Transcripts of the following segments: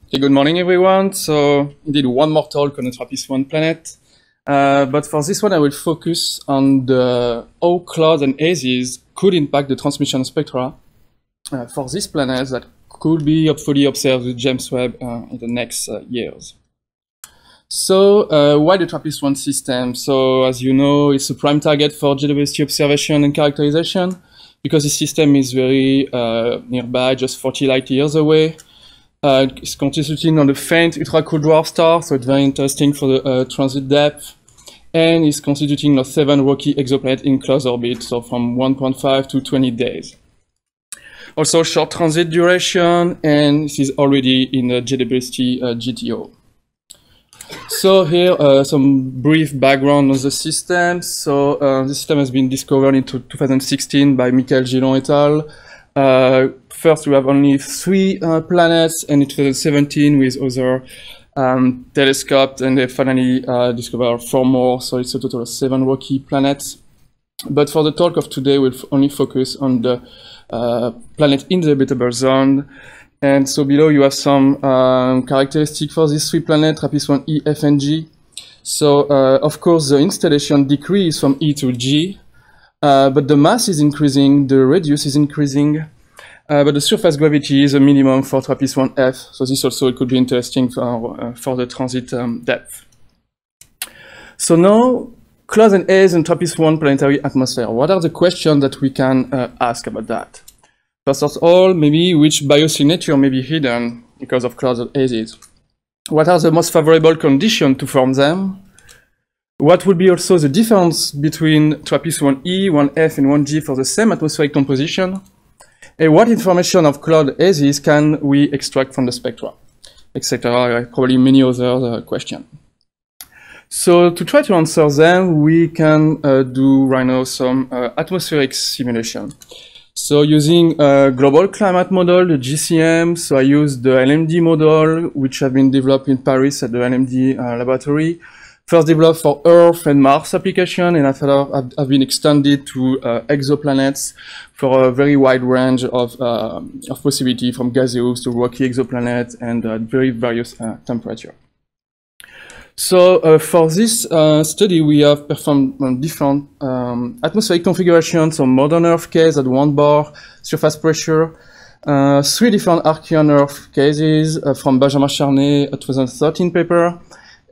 Okay, good morning, everyone. So, indeed, one more talk on the TRAPPIST-1 planet. But for this one, I will focus on how clouds and hazes could impact the transmission spectra for this planet that could be hopefully observed with James Webb in the next years. So, why the TRAPPIST-1 system? So, as you know, it's a prime target for JWST observation and characterization because the system is very nearby, just 40 light years away. It's constituting on a faint ultra-cool dwarf star, so it's very interesting for the transit depth. And it's constituting of 7 rocky exoplanets in close orbit, so from 1.5 to 20 days. Also short transit duration, and this is already in the JWST GTO. So here, some brief background on the system. So the system has been discovered in 2016 by Michael Gillon et al. First, we have only 3 planets, and in 2017 with other telescopes, and they finally discovered 4 more, so it's a total of 7 rocky planets. But for the talk of today, we'll only focus on the planet in the habitable zone. And so below you have some characteristics for these 3 planets, TRAPPIST-1, E, F, and G. So of course the installation decreases from E to G, but the mass is increasing, the radius is increasing, but the surface gravity is a minimum for TRAPPIST-1F. So this also could be interesting for the transit depth. So now, clouds and haze in TRAPPIST-1 planetary atmosphere. What are the questions that we can ask about that? First of all, maybe which biosignature may be hidden because of clouds and hazes? What are the most favorable conditions to form them? What would be also the difference between TRAPPIST-1E, 1F, and 1G for the same atmospheric composition? And what information of cloud hazes can we extract from the spectra, etc. Probably many other questions. So to try to answer them, we can do right now some atmospheric simulation. So using a global climate model, the GCM, so I use the LMD model, which have been developed in Paris at the LMD laboratory. First developed for Earth and Mars application, and after have been extended to exoplanets for a very wide range of possibility, from gaseous to rocky exoplanets and very various temperature. So for this study, we have performed different atmospheric configurations. So modern Earth case at 1 bar surface pressure, 3 different Archean Earth cases from Benjamin Charnay, a 2013 paper,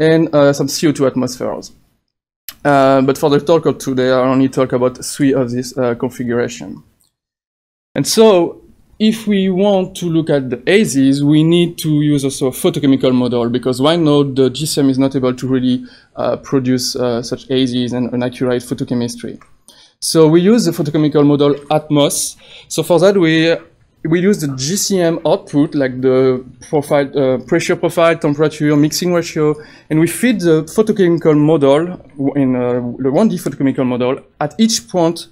and some CO2 atmospheres. But for the talk of today, I only talk about 3 of these configurations. And so, if we want to look at the hazes, we need to use also a photochemical model, because right now the GCM is not able to really produce such hazes and an accurate photochemistry. So we use the photochemical model Atmos. So for that we use the GCM output, like the profile, pressure profile, temperature, mixing ratio, and we feed the photochemical model in the 1D photochemical model at each point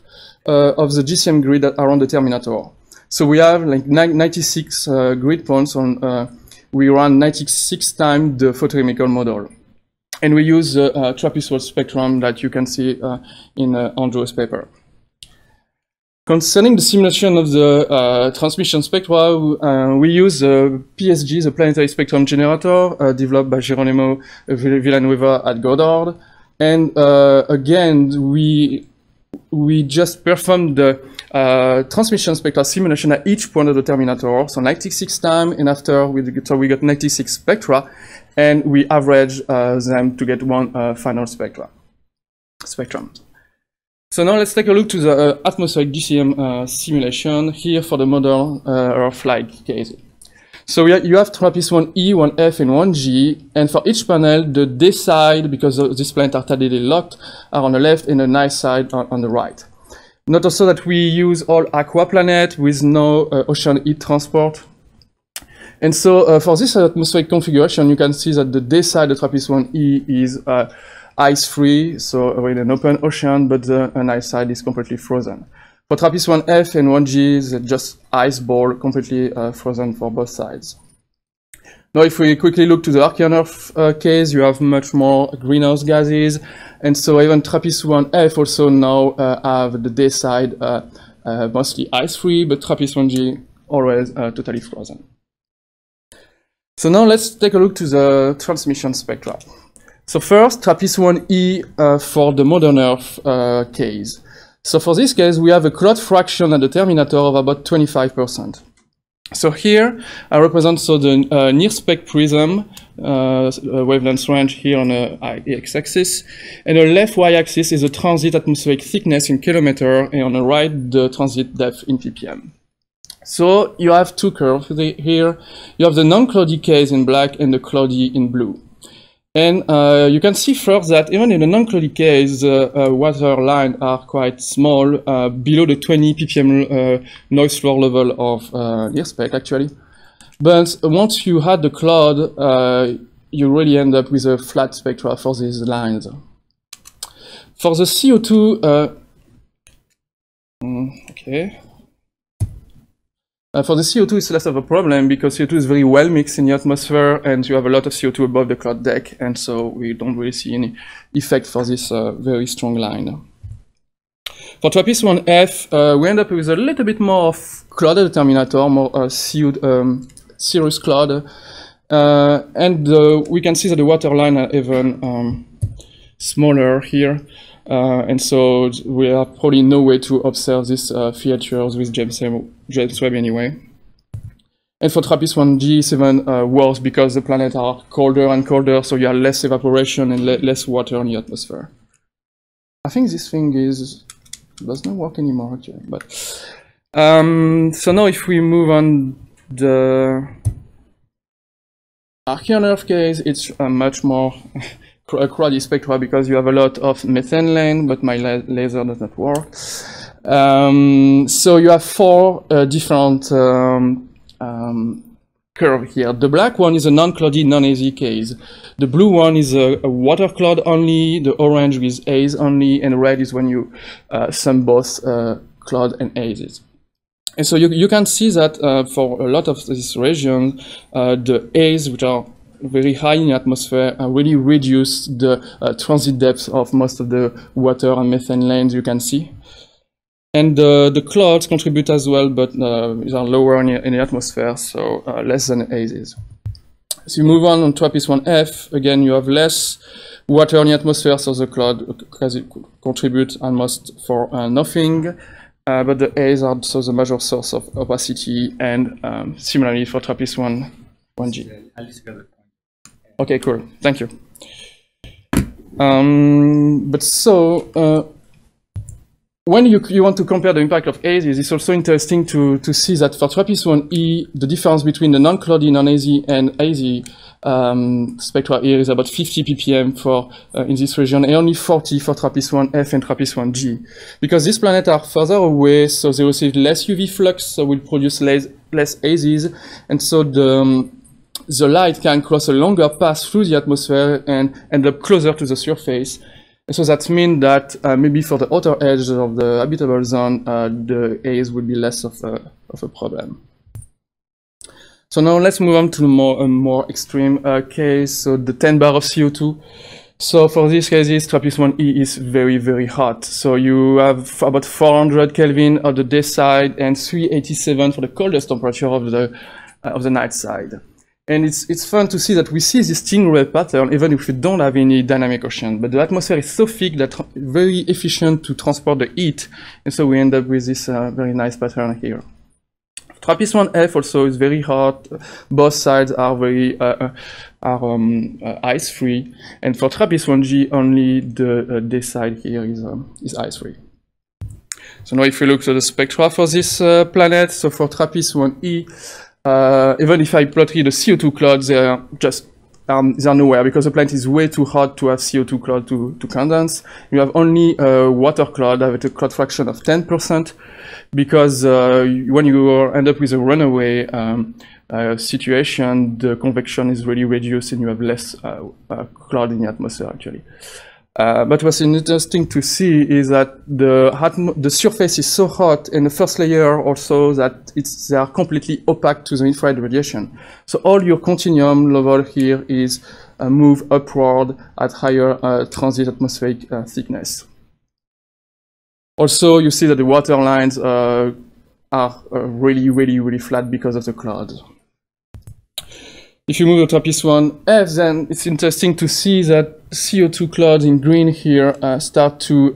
of the GCM grid around the terminator. So we have like 96 grid points on, we run 96 times the photochemical model. And we use the TRAPPIST-1 spectrum that you can see in Andrew's paper. Concerning the simulation of the transmission spectra, we use the PSG, the Planetary Spectrum Generator, developed by Geronimo Villanueva at Goddard. And again, we just performed the transmission spectra simulation at each point of the terminator, so 96 times, and after we got 96 spectra, and we average them to get one final spectrum. So now let's take a look to the atmospheric GCM simulation here for the modern Earth-like case. So you have TRAPPIST-1E, 1F, and 1G, and for each panel, the day side, because these planets are tidally locked, are on the left, and the night side on the right. Note also that we use all aqua planet with no ocean heat transport. And so for this atmospheric configuration, you can see that the day side of TRAPPIST-1E is ice-free, so in an open ocean, but the night side is completely frozen. For TRAPPIST-1F and 1G, it's just ice ball, completely frozen for both sides. Now, if we quickly look to the Archean Earth case, you have much more greenhouse gases, and so even TRAPPIST-1F also now have the day side mostly ice-free, but TRAPPIST-1G always totally frozen. So now let's take a look to the transmission spectra. So first, TRAPPIST-1e for the modern Earth case. So for this case, we have a cloud fraction at the terminator of about 25%. So here, I represent the near-spec prism wavelength range here on the x-axis, and the left y-axis is the transit atmospheric thickness in kilometer, and on the right, the transit depth in ppm. So you have two curves here. You have the non-cloudy case in black and the cloudy in blue. And you can see first that even in the non-cloudy case, water lines are quite small, below the 20 ppm noise floor level of near spec actually. But once you add the cloud, you really end up with a flat spectra for these lines. For the CO2, for the CO2, it's less of a problem because CO2 is very well mixed in the atmosphere and you have a lot of CO2 above the cloud deck, and so we don't really see any effect for this very strong line. For TRAPPIST-1F, we end up with a little bit more of cloud at the terminator, more cirrus cloud, and we can see that the water line are even smaller here. And so we have probably no way to observe these features with James Webb anyway. And for TRAPPIST-1G, it's even worse because the planets are colder and colder, so you have less evaporation and less water in the atmosphere. I think this thing does not work anymore, actually. But so now if we move on the Archean Earth case, it's much more cloudy spectra because you have a lot of methane lane, but my laser does not work. So you have four different curves here. The black one is a non-cloudy, non-hazy case. The blue one is a water cloud only, the orange is haze only, and red is when you sum both cloud and hazes. And so you can see that for a lot of this region, the haze, which are very high in the atmosphere, really reduce the transit depth of most of the water and methane lanes you can see. And the clouds contribute as well, but these are lower in the atmosphere, so less than hazes. So you move on TRAPPIST-1F, again you have less water in the atmosphere, so the cloud contribute almost for nothing, but the haze are also the major source of opacity, and similarly for TRAPPIST-1G. Okay, cool. Thank you. But so, when you want to compare the impact of hazes, it's also interesting to see that for TRAPPIST-1E, the difference between the non-cloudy, non-hazy, and hazy spectra here is about 50 ppm for in this region, and only 40 for TRAPPIST-1F and TRAPPIST-1G. Because these planets are further away, so they receive less UV flux, so will produce less hazes, and so the light can cross a longer path through the atmosphere and end up closer to the surface. And so that means that maybe for the outer edge of the habitable zone, the haze will be less of a problem. So now let's move on to a more extreme case, so the 10 bar of CO2. So for these cases, TRAPPIST-1E is very, very hot. So you have about 400 Kelvin on the day side and 387 for the coldest temperature of the night side. And it's fun to see that we see this stingray pattern even if we don't have any dynamic ocean. But the atmosphere is so thick that very efficient to transport the heat. And so we end up with this very nice pattern here. TRAPPIST-1F also is very hot. Both sides are very ice-free. And for TRAPPIST-1G, only the day side here is ice-free. So now if we look at the spectra for this planet, so for TRAPPIST-1E, even if I plot here the CO2 clouds, they are just they're nowhere because the planet is way too hot to have CO2 cloud to condense. You have only water cloud with a cloud fraction of 10% because when you end up with a runaway situation, the convection is really reduced and you have less cloud in the atmosphere actually. But what's interesting to see is that the surface is so hot and the first layer also that they are completely opaque to the infrared radiation. So all your continuum level here is move upward at higher transit atmospheric thickness. Also, you see that the water lines are really, really, really flat because of the cloud. If you move to TRAPPIST-1F, then it's interesting to see that CO2 clouds in green here start to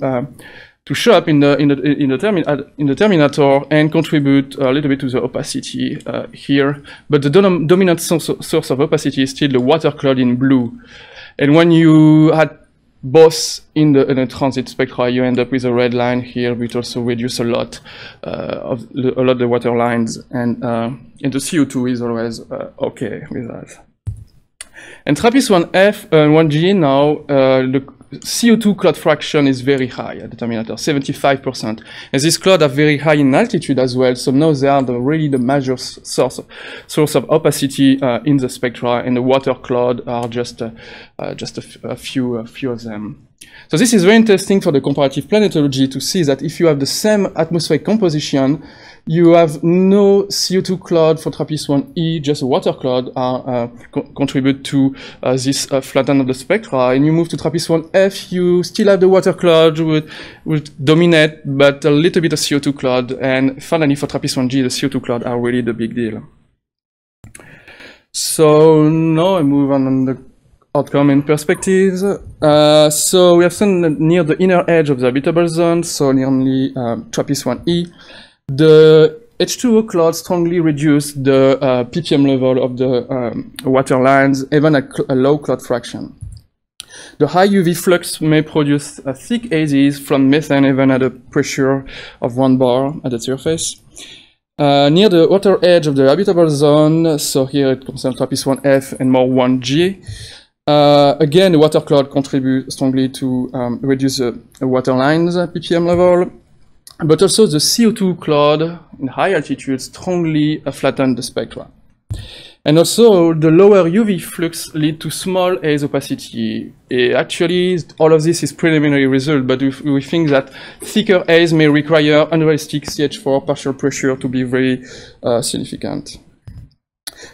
show up in the terminator and contribute a little bit to the opacity here. But the dominant source of opacity is still the water cloud in blue. And when you had both in the transit spectra, you end up with a red line here, which also reduce a lot of the water lines, and the CO2 is always okay with that. And TRAPPIST-1F and 1G now, the CO2 cloud fraction is very high at the terminator, 75%. And these clouds are very high in altitude as well, so now they are really the major source of opacity in the spectra, and the water cloud are just a few of them. So this is very interesting for the comparative planetology to see that if you have the same atmospheric composition, you have no CO2 cloud for TRAPPIST-1E, just a water cloud contribute to this flatten of the spectra. And you move to TRAPPIST-1F, you still have the water cloud will dominate, but a little bit of CO2 cloud. And finally, for TRAPPIST-1G, the CO2 cloud are really the big deal. So now I move on the outcome and perspectives. So we have seen near the inner edge of the habitable zone, so nearly TRAPPIST-1E. The H2O cloud strongly reduced the ppm level of the water lines, even at a low cloud fraction. The high UV flux may produce thick hazes from methane even at a pressure of 1 bar at the surface. Near the outer edge of the habitable zone, so here it concerns TRAPPIST-1F and more 1G, again the water cloud contributes strongly to reduce the water lines ppm level. But also the CO2 cloud in high altitude strongly flatten the spectra. And also the lower UV flux lead to small haze opacity. Actually, all of this is preliminary result, but we think that thicker haze may require unrealistic CH4 partial pressure to be very significant.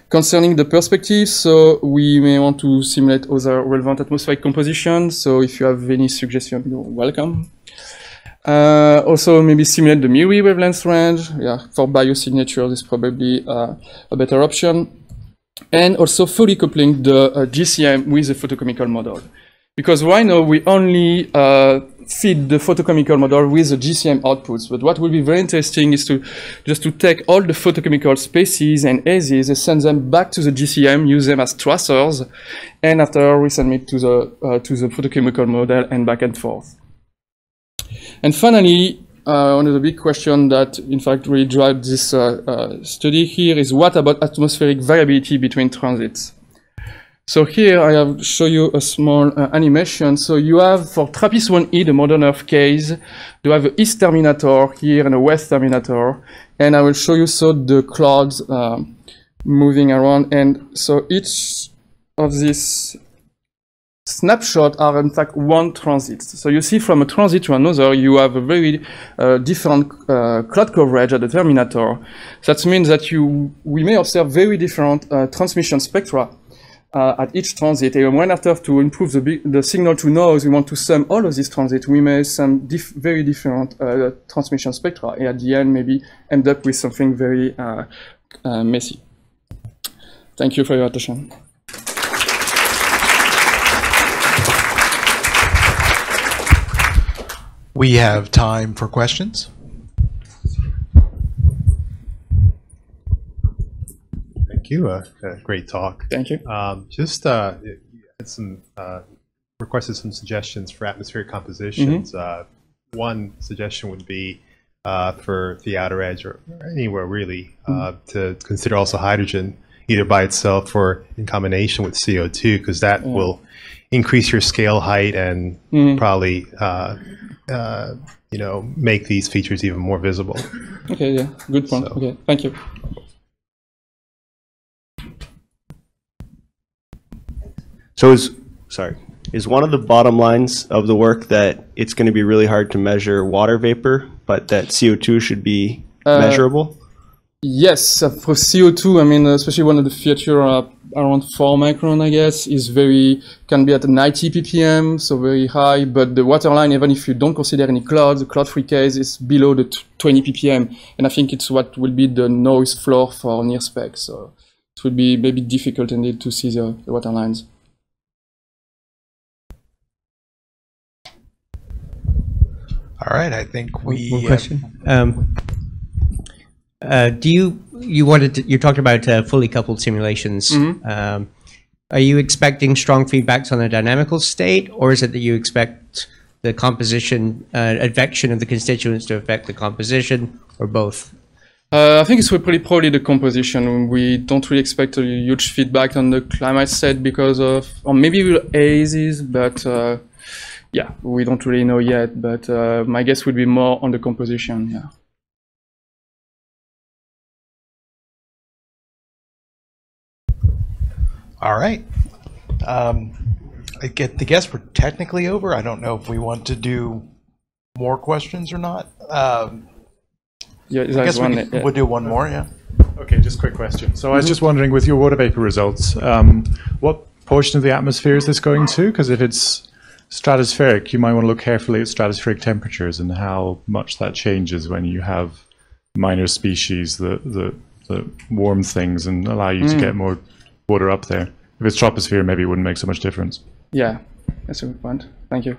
Concerning the perspective, so we may want to simulate other relevant atmospheric compositions. So if you have any suggestion, you're welcome. Also, maybe simulate the Miri wavelength range. Yeah, for biosignatures is probably a better option. And also fully coupling the GCM with the photochemical model. Because right now we only feed the photochemical model with the GCM outputs. But what will be very interesting is to take all the photochemical species and hazes and send them back to the GCM, use them as tracers, and after we submit to the photochemical model and back and forth. And finally, one of the big questions that, in fact, really drives this study here is what about atmospheric variability between transits? So here I have show you a small animation. So you have for TRAPPIST-1E, the modern Earth case, you have an east terminator here and a west terminator, and I will show you so the clouds moving around. And so each of these snapshots are in fact one transit. So you see from a transit to another, you have a very different cloud coverage at the terminator. That means that we may observe very different transmission spectra at each transit. And when after to improve the signal to noise, we want to sum all of these transits, we may sum very different transmission spectra. And at the end, maybe end up with something very messy. Thank you for your attention. We have time for questions. Thank you. Great talk. Thank you. Just had some requested some suggestions for atmospheric compositions. One suggestion would be for the outer edge or anywhere really to consider also hydrogen, either by itself or in combination with CO2, because that will increase your scale height and probably you know, make these features even more visible. Okay, yeah, good point. So. Okay, thank you. So is one of the bottom lines of the work that it's going to be really hard to measure water vapor, but that CO2 should be measurable? Yes, for CO2, I mean, especially one of the features around 4 micron, I guess, is can be at 90 ppm, so very high, but the water line, even if you don't consider any clouds, the cloud-free case is below the 20 ppm, and I think it's what will be the noise floor for near spec, so it would be maybe difficult indeed to see the water lines. All right, I think we. One question. You talked about fully coupled simulations. Are you expecting strong feedbacks on the dynamical state, or is it that you expect the composition, advection of the constituents to affect the composition, or both? I think it's probably the composition. We don't really expect a huge feedback on the climate state because of, or maybe Hazes, but yeah, we don't really know yet. But my guess would be more on the composition. Yeah. All right. I guess we're technically over. I don't know if we want to do more questions or not. Yeah, I guess we'll do one more, yeah. Okay, just a quick question. So I was just wondering, with your water vapor results, what portion of the atmosphere is this going to? Because if it's stratospheric, you might want to look carefully at stratospheric temperatures and how much that changes when you have minor species that warm things and allow you to get more water up there. If it's troposphere, maybe it wouldn't make so much difference. Yeah, that's a good point. Thank you.